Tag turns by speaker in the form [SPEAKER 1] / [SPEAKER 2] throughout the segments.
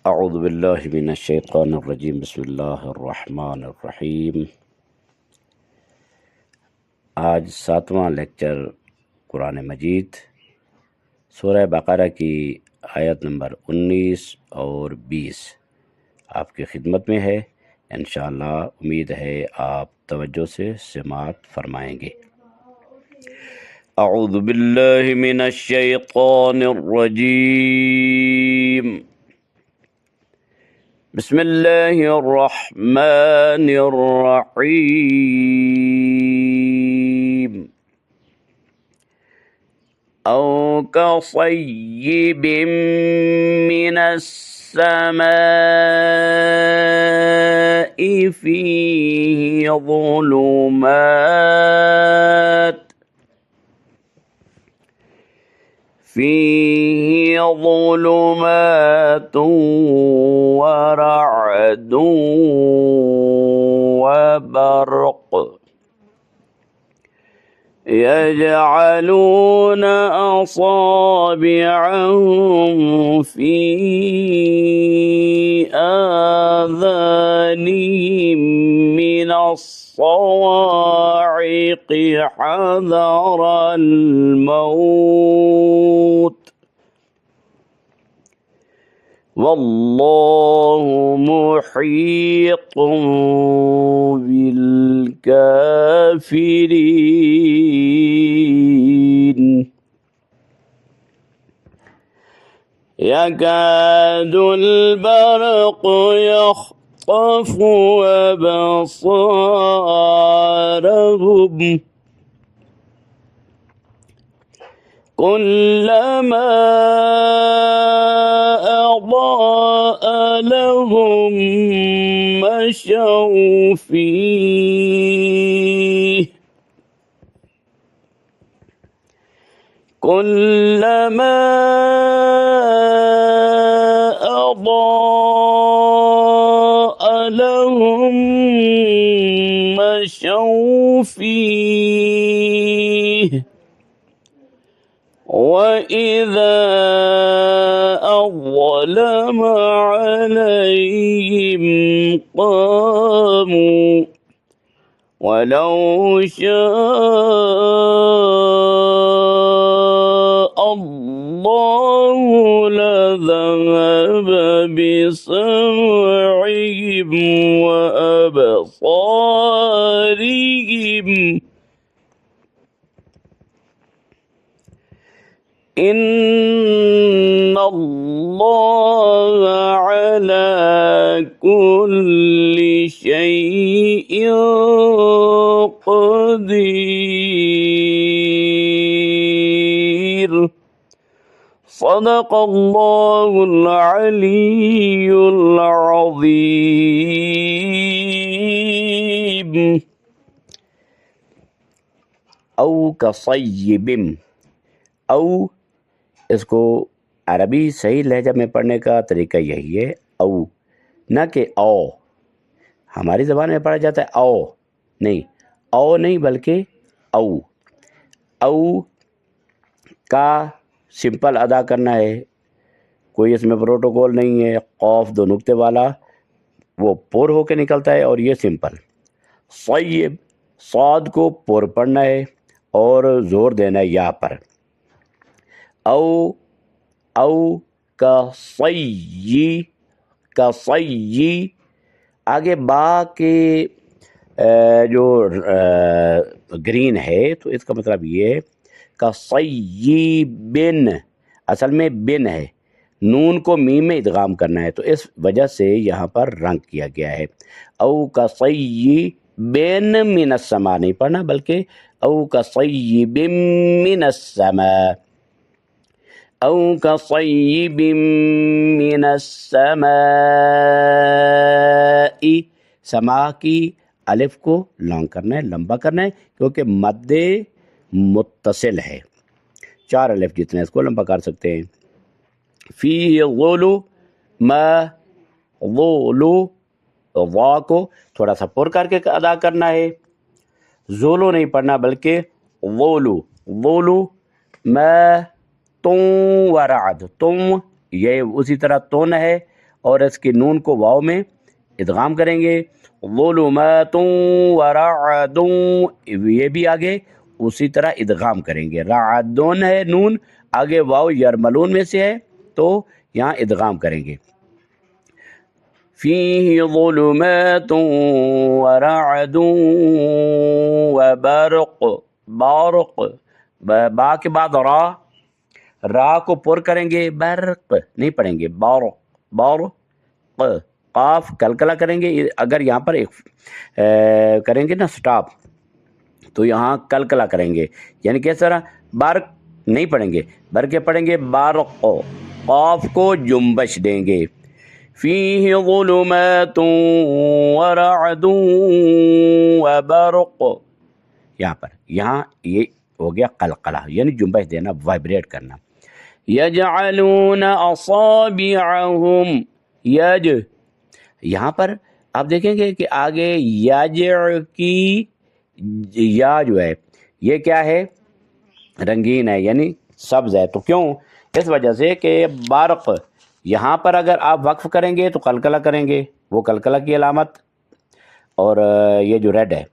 [SPEAKER 1] اعوذ باللہ من الشیطان الرجیم، بسم اللہ الرحمن الرحیم۔ آج 7واں لیکچر قرآن مجید سورہ بقرہ کی آیت نمبر 19 اور 20 آپ کی خدمت میں ہے۔ انشاءاللہ امید ہے آپ توجہ سے سماعت فرمائیں گے۔ اعوذ باللہ من الشیطان الرجیم، بسم اللہ الرحمن الرحیم۔ او کصیب من السماء فیہ ظلمات ورعد وبرق يجعلون أصابعهم في آذانهم من الصواعق حذر الموت واللہ محیط بالکافرین۔ یکاد البرق یخطف أبصارهم كلما أضاء لهم مشوا فيه كلما أضاء لهم مشوا فيه وَإِذَا أَظْلَمَ عَلَيْهِمْ قَامُوا وَلَوْ شَاءَ اللَّهُ لَذَهَبَ بِسَمْعِهِمْ وَأَبْصَارِهِمْ إِنَّ اللَّهَ عَلَى كُلِّ شَيْءٍ قدير۔ صدق اللہ العلی العظیم۔ او کصیب، او اس کو عربی صحیح لہجہ میں پڑھنے کا طریقہ یہی ہے، او، نہ کہ او۔ ہماری زبان میں پڑھا جاتا ہے او، نہیں بلکہ او۔ او کا سمپل ادا کرنا ہے، کوئی اس میں پروٹوکول نہیں ہے۔ قوف دو نقطے والا وہ پور ہو کے نکلتا ہے اور یہ سمپل۔ صیب، صاد کو پور پڑھنا ہے اور زور دینا ہے یا پر۔ او کصی، آگے با کے جو گرین ہے تو اس کا مطلب یہ ہے کصی بن، اصل میں بن ہے، نون کو میم میں ادغام کرنا ہے تو اس وجہ سے یہاں پر رنگ کیا گیا ہے۔ او کصی بن من السماء نہیں پڑھنا بلکہ او کصی بن من السماء، او کصیب من السماء۔ سما کی الف کو لانگ کرنا ہے، لمبا کرنا ہے کیونکہ مد متصل ہے، 4 الف جتنے اس کو لمبا کر سکتے ہیں۔ فی ظلو، وا کو تھوڑا سا پر کر کے ادا کرنا ہے، زولو نہیں پڑھنا بلکہ ظلو میں تم ورعد، تم یہ اسی طرح تون ہے اور اس کی نون کو واو میں ادغام کریں گے. ظلمات و رعد، یہ بھی آگے اسی طرح ادغام کریں گے. رعدون ہے نون، آگے واو یرملون میں سے ہے تو یہاں ادغام کریں گے. فیہ ظلمات و رعد و برق، بارق، با کے بعد را کو پر کریں گے، برق نہیں پڑھیں گے، بارق، بارق. قاف کلکلا کریں گے. اگر یہاں پر ایک کریں گے نا سٹاپ تو یہاں کلکلا کریں گے، یعنی کس طرح برق نہیں پڑھیں گے، برقے پڑھیں گے بارق. قاف کو جنبش دیں گے. فیہ ظلمات ورعد وبرق، یہاں یہ ہو گیا قلقلہ، یعنی جنبش دینا، وائبریٹ کرنا. یجعلون اصابعہم، یہاں پر آپ دیکھیں گے کہ آگے یجع کی یا جو ہے یہ کیا ہے، رنگین ہے، یعنی سبز ہے. تو کیوں؟ اس وجہ سے کہ برق یہاں پر اگر آپ وقف کریں گے تو قلقلہ کریں گے، وہ قلقلہ کی علامت، اور یہ جو ریڈ ہے.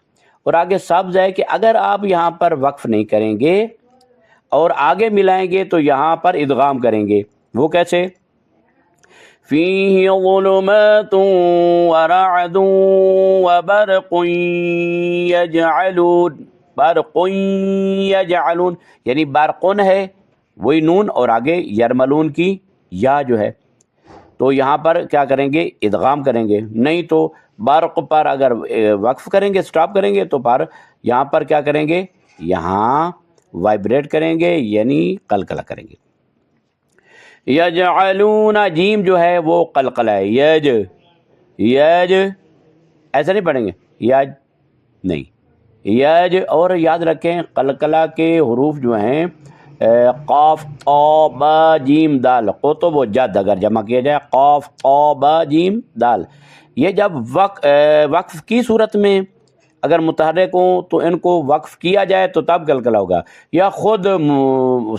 [SPEAKER 1] اور آگے سبز ہے کہ اگر آپ یہاں پر وقف نہیں کریں گے اور آگے ملائیں گے تو یہاں پر ادغام کریں گے. وہ کیسے؟ فیہ ظلمات ورعد وبرق یجعلون، برق یجعلون، یعنی برقن ہے وہی نون اور آگے یرملون کی یا جو ہے، تو یہاں پر کیا کریں گے، ادغام کریں گے. نہیں تو برق پر اگر وقف کریں گے، سٹاپ کریں گے تو پر یہاں پر کیا کریں گے، یہاں وائبریٹ کریں گے، یعنی قلقلہ کریں گے. یجعلون، جیم جو ہے وہ قلقلہ ہے، یج ایسا نہیں پڑھیں گے، یج نہیں، یج. اور یاد رکھیں قلقلہ کے حروف جو ہیں قاف طا با جیم دال، قطب و جد اگر جمع کیا جائے، قاف طا با جیم دال، یہ جب وقف کی صورت میں اگر متحرک ہوں تو ان کو وقف کیا جائے تو تب قلقلہ ہوگا، یا خود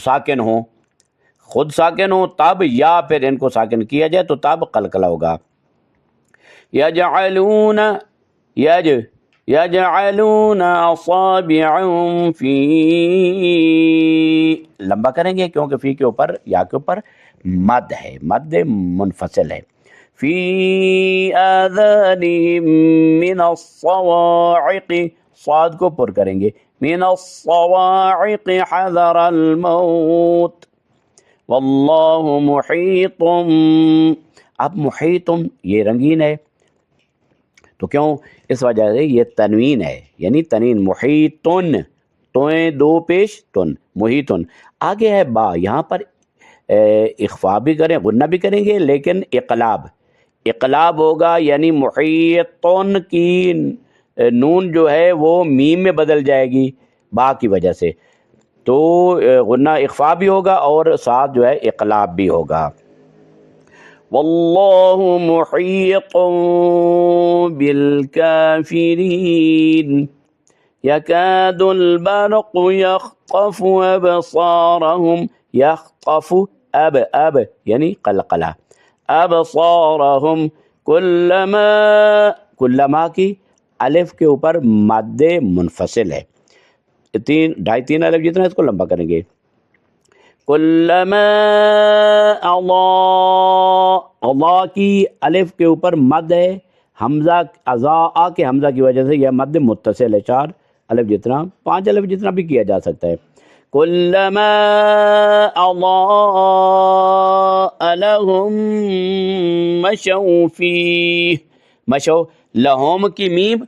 [SPEAKER 1] ساکن ہوں، خود ساکن ہوں تب، یا پھر ان کو ساکن کیا جائے تو تب قلقلہ ہوگا. یجعلون، یجعلون اصابعهم فی، لمبا کریں گے کیونکہ فی کے اوپر یا کے اوپر مد ہے، مد منفصل ہے. فی آذانہم من الصواعق، صاد کو پر کریں گے، من الصواعق حذر الموت واللہ محیط. اب محیط یہ رنگین ہے تو کیوں؟ اس وجہ سے یہ تنوین ہے، یعنی تنوین، محیطن، تویں دو پیش تن، محیطن. آگے ہے با، یہاں پر اخفا بھی کریں، غنہ بھی کریں گے، لیکن اقلاب ہوگا، یعنی محیطن کی نون جو ہے وہ میم میں بدل جائے گی با کی وجہ سے، تو غنہ اخفا بھی ہوگا اور ساتھ جو ہے اقلاب بھی ہوگا. واللہ محیط بالکافرین یکاد البرق یخطف ابصارهم، یخطف اب یعنی قلقلہ، ابصارهم، کلما کی الف کے اوپر مد منفصل ہے، ڈھائی تین الف جتنا اس کو لمبا کریں گے. کلما اضاء کی الف کے اوپر مد ہے، حمزہ اضاء کے حمزہ کی وجہ سے یہ مد متصل ہے، چار الف جتنا، پانچ الف جتنا بھی کیا جا سکتا ہے. کلما اضاء لهم مشوا فیہ، مشو، لہم کی میم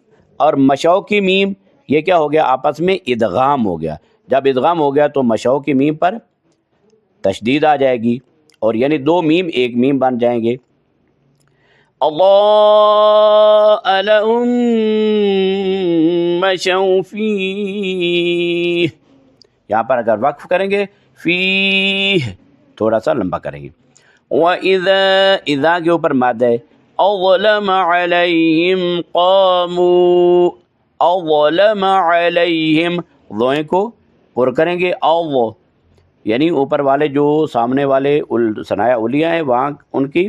[SPEAKER 1] اور مشو کی میم یہ کیا ہو گیا، آپس میں ادغام ہو گیا. جب ادغام ہو گیا تو مشو کی میم پر تشدید آ جائے گی، اور یعنی دو میم ایک میم بن جائیں گے. اضاء لهم مشوا فیہ، یہاں پر اگر وقف کریں گے فیہ تھوڑا سا لمبا کریں گے. وَإِذَا، اذا کے اوپر مد ہے، اظلم علیہم قاموا، اظلم علیہم، ضوئیں کو پر کریں گے، یعنی اوپر والے جو سامنے والے ثنایا اولیاء ہیں وہاں ان کی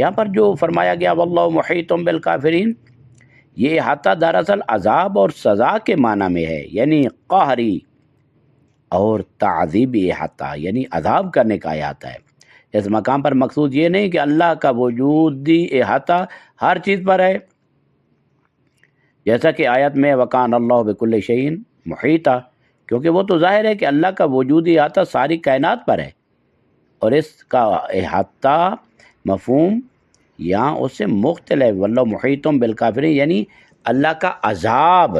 [SPEAKER 1] یہاں پر جو فرمایا گیا واللہ محیط بالکافرین، یہ احاطہ دراصل عذاب اور سزا کے معنی میں ہے، یعنی قہری اور تعذیبی احاطہ، یعنی عذاب کرنے کا احاطہ ہے۔ اس مقام پر مقصود یہ نہیں کہ اللہ کا وجودی احاطہ ہر چیز پر ہے، جیسا کہ آیت میں وکان اللہ بکل شیء محیطا، کیونکہ وہ تو ظاہر ہے کہ اللہ کا وجودی احاطہ ساری کائنات پر ہے، اور اس کا احاطہ مفہوم یہاں اس سے مختلف، واللہ محیط بالکافرین یعنی اللہ کا عذاب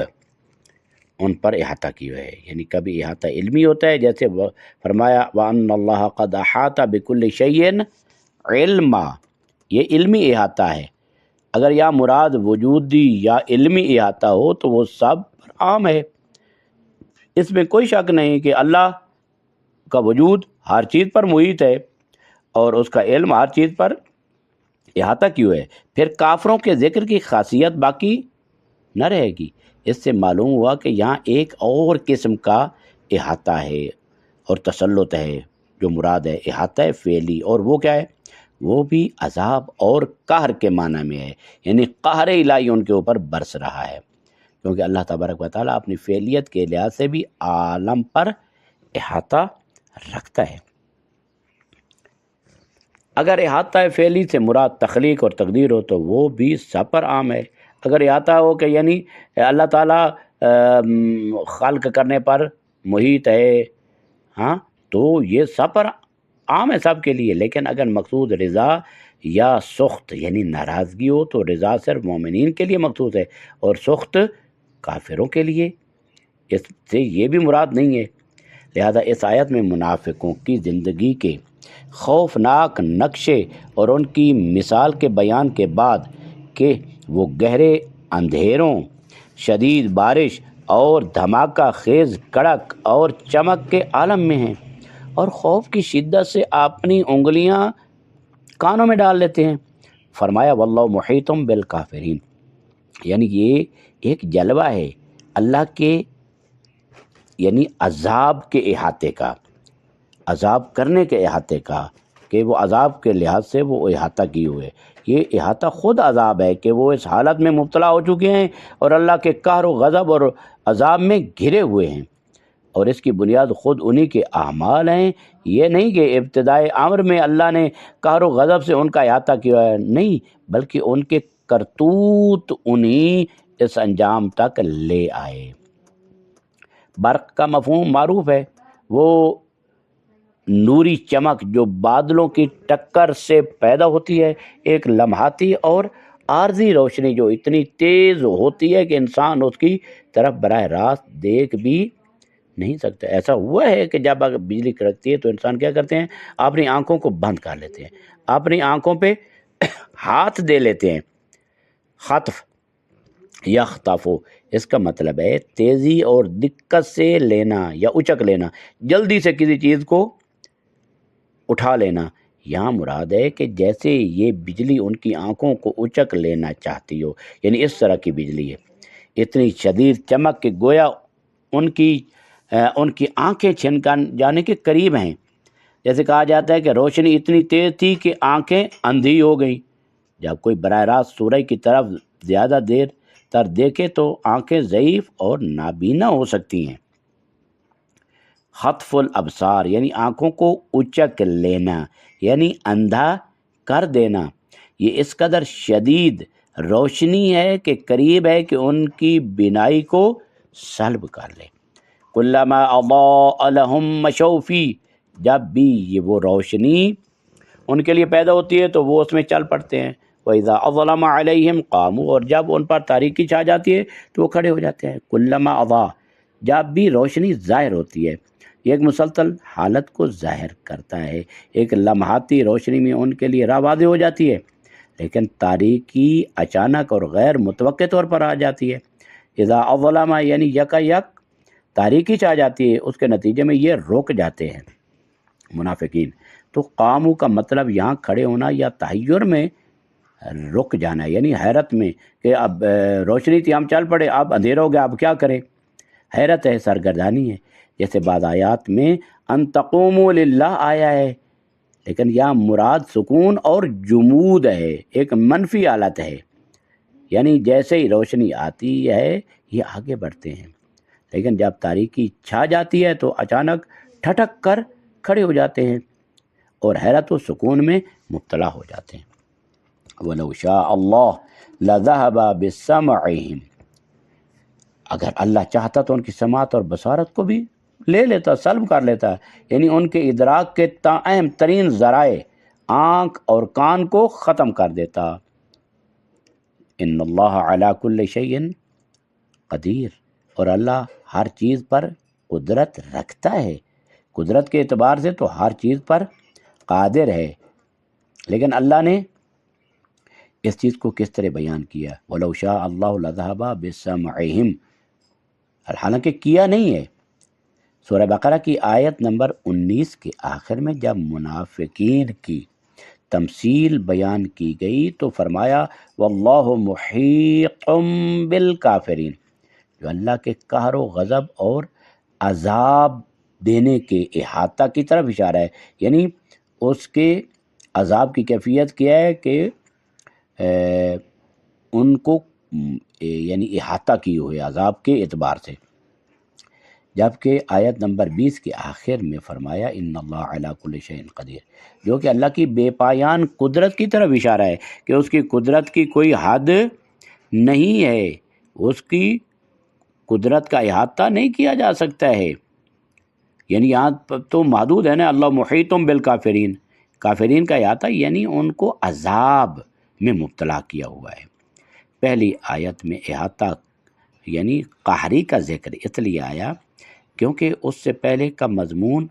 [SPEAKER 1] ان پر احاطہ کیے ہوئے ہے، یعنی کبھی احاطہ علمی ہوتا ہے، جیسے فرمایا وَأَنَّ اللَّهَ قَدْ أَحَاطَ بِكُلِّ شَيْءٍ عِلْمًا، یہ علمی احاطہ ہے۔ اگر یہاں مراد وجودی یا علمی احاطہ ہو تو وہ سب پر عام ہے، اس میں کوئی شک نہیں کہ اللہ کا وجود ہر چیز پر محیط ہے اور اس کا علم ہر چیز پر احاطہ کیوں ہے۔ پھر کافروں کے ذکر کی خاصیت باقی نہ رہے گی۔ اس سے معلوم ہوا کہ یہاں ایک اور قسم کا احاطہ ہے اور تسلط ہے، جو مراد ہے احاطہ فعلی، اور وہ کیا ہے؟ وہ بھی عذاب اور قہر کے معنی میں ہے، یعنی قہر الہی ان کے اوپر برس رہا ہے، کیونکہ اللہ تبارک و تعالیٰ اپنی فعلیت کے لحاظ سے بھی عالم پر احاطہ رکھتا ہے۔ اگر احاطہ فعلی سے مراد تخلیق اور تقدیر ہو تو وہ بھی سب پر عام ہے۔ اگر احاطہ ہو کہ یعنی اللہ تعالیٰ خلق کرنے پر محیط ہے، ہاں، تو یہ سب پر عام ہے، سب کے لیے۔ لیکن اگر مقصود رضا یا سخط یعنی ناراضگی ہو تو رضا صرف مومنین کے لیے مخصوص ہے اور سخط کافروں کے لیے، اس سے یہ بھی مراد نہیں ہے۔ لہذا اس آیت میں منافقوں کی زندگی کے خوفناک نقشے اور ان کی مثال کے بیان کے بعد کہ وہ گہرے اندھیروں، شدید بارش اور دھماکہ خیز کڑک اور چمک کے عالم میں ہیں، اور خوف کی شدت سے اپنی انگلیاں کانوں میں ڈال لیتے ہیں، فرمایا واللہ محیط بالکافرین، یعنی یہ ایک جلوہ ہے اللہ کے یعنی عذاب کے احاطے کا، عذاب کرنے کے احاطے کا، کہ وہ عذاب کے لحاظ سے وہ احاطہ کیے ہوئے۔ یہ احاطہ خود عذاب ہے کہ وہ اس حالت میں مبتلا ہو چکے ہیں اور اللہ کے قہر و غضب اور عذاب میں گھرے ہوئے ہیں، اور اس کی بنیاد خود انہی کے اعمال ہیں۔ یہ نہیں کہ ابتدائے امر میں اللہ نے قہر و غضب سے ان کا احاطہ کیا ہے، نہیں، بلکہ ان کے کرتوت انہی اس انجام تک لے آئے۔ برق کا مفہوم معروف ہے، وہ نوری چمک جو بادلوں کی ٹکر سے پیدا ہوتی ہے، ایک لمحاتی اور عارضی روشنی جو اتنی تیز ہوتی ہے کہ انسان اس کی طرف براہ راست دیکھ بھی نہیں سکتا۔ ایسا ہوا ہے کہ جب اگر بجلی کڑکتی ہے تو انسان کیا کرتے ہیں؟ اپنی آنکھوں کو بند کر لیتے ہیں، اپنی آنکھوں پہ ہاتھ دے لیتے ہیں۔ خطف یخطفو، اس کا مطلب ہے تیزی اور دقت سے لینا یا اچک لینا، جلدی سے کسی چیز کو اٹھا لینا۔ یہاں مراد ہے کہ جیسے یہ بجلی ان کی آنکھوں کو اچک لینا چاہتی ہو، یعنی اس طرح کی بجلی ہے، اتنی شدید چمک کہ گویا ان کی آنکھیں چھن کر جانے کے قریب ہیں۔ جیسے کہا جاتا ہے کہ روشنی اتنی تیز تھی کہ آنکھیں اندھی ہو گئیں۔ جب کوئی براہ راست سورج کی طرف زیادہ دیر تر دیکھے تو آنکھیں ضعیف اور نابینا ہو سکتی ہیں۔ خطف الابصار یعنی آنکھوں کو اچک لینا، یعنی اندھا کر دینا۔ یہ اس قدر شدید روشنی ہے کہ قریب ہے کہ ان کی بینائی کو سلب کر لے۔ کلما اضاء لهم مشوا فیہ، جب بھی یہ وہ روشنی ان کے لیے پیدا ہوتی ہے تو وہ اس میں چل پڑتے ہیں۔ وَإِذَا أَظْلَمَ عَلَيْهِمْ قَامُوا، اور جب ان پر تاریکی چھا جاتی ہے تو وہ کھڑے ہو جاتے ہیں۔ کلما اضاء، جب بھی روشنی ظاہر ہوتی ہے، یہ ایک مسلسل حالت کو ظاہر کرتا ہے۔ ایک لمحاتی روشنی میں ان کے لیے راہ واضح ہو جاتی ہے، لیکن تاریکی اچانک اور غیر متوقع طور پر آ جاتی ہے۔ اذا اظلم یعنی یکا یک تاریکی چھا جاتی ہے، اس کے نتیجے میں یہ رک جاتے ہیں منافقین۔ تو قاموا کا مطلب یہاں کھڑے ہونا یا تحیر میں رک جانا، یعنی حیرت میں کہ اب روشنی تھی، ہم چل پڑے، اب اندھیرا ہو گیا، اب کیا کریں؟ حیرت ہے، سرگردانی ہے۔ جیسے بعض آیات میں ان تقوموا للہ آیا ہے لیکن یہاں مراد سکون اور جمود ہے، ایک منفی حالت ہے، یعنی جیسے ہی روشنی آتی ہے یہ آگے بڑھتے ہیں، لیکن جب تاریکی چھا جاتی ہے تو اچانک ٹھٹک کر کھڑے ہو جاتے ہیں اور حیرت و سکون میں مبتلا ہو جاتے ہیں۔ وَلَوْ شَاءَ اللَّهُ لَذَهَبَ بِسَمْعِهِمْ، اگر اللہ چاہتا تو ان کی سماعت اور بصارت کو بھی لے لیتا، سلب کر لیتا، یعنی ان کے ادراک کے اہم ترین ذرائع آنکھ اور کان کو ختم کر دیتا۔ ان اللہ علی کل شیء قدیر، اور اللہ ہر چیز پر قدرت رکھتا ہے، قدرت کے اعتبار سے تو ہر چیز پر قادر ہے، لیکن اللہ نے اس چیز کو کس طرح بیان کیا؟ وَلَوْ شَاءَ اللَّهُ لَذَهَبَ بِسَمْعِهِمْ، حالانکہ کیا نہیں ہے۔ سورہ بقرہ کی آیت نمبر 19 کے آخر میں جب منافقین کی تمثیل بیان کی گئی تو فرمایا واللہ محیط بالکافرین، جو اللہ کے قہر و غضب اور عذاب دینے کے احاطہ کی طرف اشارہ ہے، یعنی اس کے عذاب کی کیفیت کیا ہے کہ ان کو یعنی احاطہ کی ہوئے عذاب کے اعتبار سے، جبکہ آیت نمبر 20 کے آخر میں فرمایا ان اللہ علی کل شیء قدیر، جو کہ اللہ کی بے پایان قدرت کی طرف اشارہ ہے کہ اس کی قدرت کی کوئی حد نہیں ہے، اس کی قدرت کا احاطہ نہیں کیا جا سکتا ہے، یعنی یہاں تو محدود ہے نا، اللہ محیط بالکافرین، کافرین کا احاطہ یعنی ان کو عذاب میں مبتلا کیا ہوا ہے۔ پہلی آیت میں احاطہ یعنی قہری کا ذکر اس لیے آیا کیونکہ اس سے پہلے کا مضمون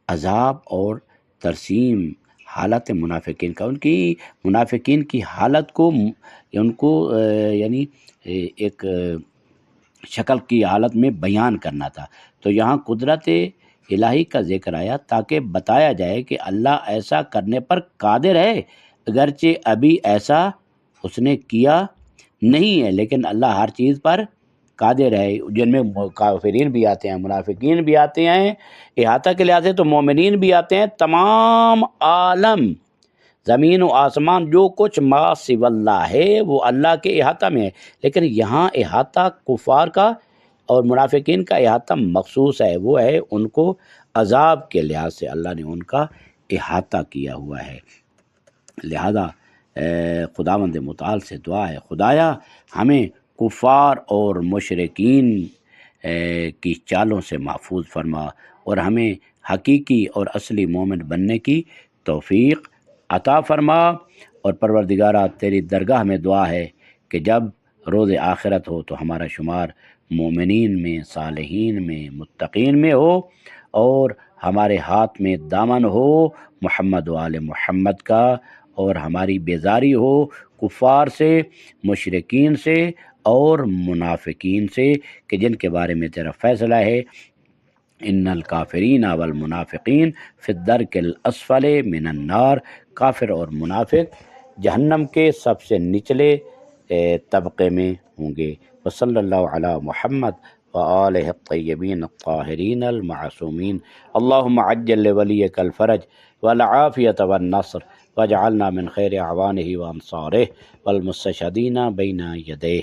[SPEAKER 1] عذاب اور ترسیم حالت منافقین کا، ان کی منافقین کی حالت کو ان کو یعنی ایک شکل کی حالت میں بیان کرنا تھا، تو یہاں قدرت الہی کا ذکر آیا تاکہ بتایا جائے کہ اللہ ایسا کرنے پر قادر ہے، اگرچہ ابھی ایسا اس نے کیا نہیں ہے، لیکن اللہ ہر چیز پر قادر ہے، جن میں کافرین بھی آتے ہیں، منافقین بھی آتے ہیں، احاطہ کے لحاظ سے تو مومنین بھی آتے ہیں، تمام عالم زمین و آسمان جو کچھ ما سوی اللہ ہے وہ اللہ کے احاطہ میں ہے، لیکن یہاں احاطہ کفار کا اور منافقین کا احاطہ مخصوص ہے، وہ ہے ان کو عذاب کے لحاظ سے اللہ نے ان کا احاطہ کیا ہوا ہے۔ لہذا خداوند متعال سے دعا ہے خدایا ہمیں کفار اور مشرکین کی چالوں سے محفوظ فرما اور ہمیں حقیقی اور اصلی مومن بننے کی توفیق عطا فرما، اور پروردگارہ تیری درگاہ میں دعا ہے کہ جب روز آخرت ہو تو ہمارا شمار مومنین میں، صالحین میں، متقین میں ہو، اور ہمارے ہاتھ میں دامن ہو محمد و آل محمد کا، اور ہماری بیزاری ہو کفار سے، مشرکین سے اور منافقین سے کہ جن کے بارے میں تیرا فیصلہ ہے ان الکافرین والمنافقین فی الدرک الاسفل من النار، کافر اور منافق جہنم کے سب سے نچلے طبقے میں ہوں گے۔ وصلی اللہ علی محمد وآلہ الطیبین الطاہرین المعصومین، اللہم عجل لولیک الفرج والعافیۃ والنصر واجعلنا من خیر اعوانہ وانصارہ والمستشہدین بین یدیہ۔